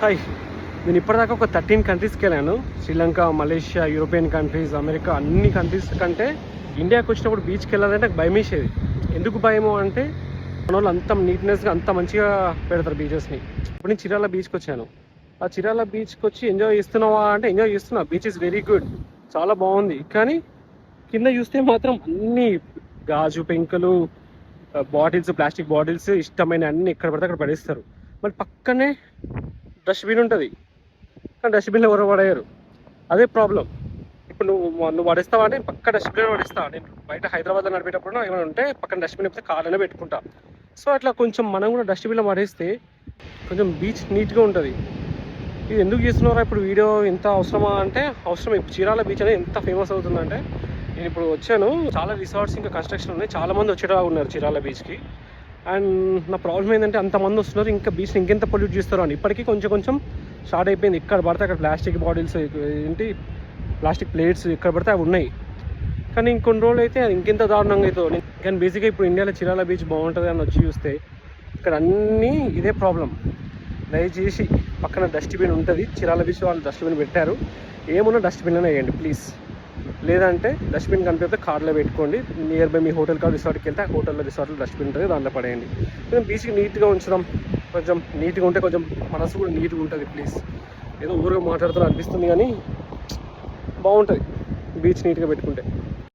Hi, నేను ఇప్పటిదాకా ఒక 13 కంట్రీస్కి వెళ్ళాను. Sri Lanka, Malaysia, European countries, America, అన్ని కంట్రీస్ కంటే ఇండియాకి వచ్చినప్పుడు బీచ్కి వెళ్ళాలంటే నాకు భయం వేసేది. ఎందుకు భయము అంటే మన వాళ్ళు అంత నీట్నెస్గా అంత మంచిగా పెడతారు బీచెస్ని. ఇప్పుడు నేను చిరాల బీచ్కి వచ్చాను. ఆ చిరాల బీచ్కి వచ్చి ఎంజాయ్ చేస్తున్నావా అంటే ఎంజాయ్ చేస్తున్నా. బీచ్ ఇస్ వెరీ గుడ్, చాలా బాగుంది. కానీ కింద చూస్తే మాత్రం అన్ని గాజు పెంకులు, బాటిల్స్, ప్లాస్టిక్ బాటిల్స్, ఇష్టమైన అన్ని ఎక్కడ పడితే అక్కడ పడేస్తారు. మరి పక్కనే డస్ట్బిన్ ఉంటుంది, కానీ డస్ట్బిన్లో ఎవరు పడేయరు. అదే ప్రాబ్లం. ఇప్పుడు నువ్వు పడేస్తావా అంటే పక్క డస్ట్బిన్లో పడేస్తావా. నేను బయట హైదరాబాద్లో నడిపేటప్పుడు ఏమైనా ఉంటే పక్కన డస్ట్బిన్ అయితే కార్లోనే పెట్టుకుంటా. సో అట్లా కొంచెం మనం కూడా డస్ట్బిన్లో పడేస్తే కొంచెం బీచ్ నీట్గా ఉంటుంది. ఇది ఎందుకు చేస్తున్నారా ఇప్పుడు వీడియో, ఎంత అవసరమా అంటే అవసరం. ఇప్పుడు చీరాల బీచ్ అనేది ఎంత ఫేమస్ అవుతుందంటే, నేను ఇప్పుడు వచ్చాను, చాలా రిసార్ట్స్ ఇంకా కన్స్ట్రక్షన్ ఉన్నాయి, చాలామంది వచ్చేటా ఉన్నారు చీరాల బీచ్కి. అండ్ నా ప్రాబ్లం ఏంటంటే అంతమంది వస్తున్నారు, ఇంకా బీచ్ని ఇంకెంత పొల్యూట్ చేస్తారు అని. ఇప్పటికీ కొంచెం స్టార్ట్ అయిపోయింది. ఎక్కడ పడితే అక్కడ ప్లాస్టిక్ బాటిల్స్, ప్లాస్టిక్ ప్లేట్స్ ఎక్కడ పడితే అవి ఉన్నాయి. కానీ ఇంకొన్ని రోజులు అయితే అది ఇంకెంత దారుణంగా అవుతుంది. కానీ బేసిక్గా ఇప్పుడు ఇండియాలో చీరాల బీచ్ బాగుంటుంది అని వచ్చి చూస్తే ఇక్కడ అన్నీ ఇదే ప్రాబ్లం. దయచేసి పక్కన డస్ట్బిన్ ఉంటుంది, చీరాల బీచ్ వాళ్ళు డస్ట్బిన్ పెట్టారు, ఏమున్నా డస్ట్బిన్లోనే వేయండి ప్లీజ్. లేదంటే డస్ట్బిన్ కనిపిస్తే కార్లో పెట్టుకోండి. నియర్ బై మీ హోటల్ కాదు రిసార్ట్కి వెళ్తే ఆ హోటల్లో రిసార్ట్లో డస్ట్బిన్ ఉంటుంది, దాంట్లో పడేయండి. కొంచెం బీచ్కి నీట్గా ఉంచుదాం. కొంచెం నీట్గా ఉంటే కొంచెం మనసు కూడా నీట్గా ఉంటుంది ప్లీజ్. ఏదో ఊరుగా మాట్లాడుతూ అనిపిస్తుంది కానీ బాగుంటుంది బీచ్ నీట్గా పెట్టుకుంటే.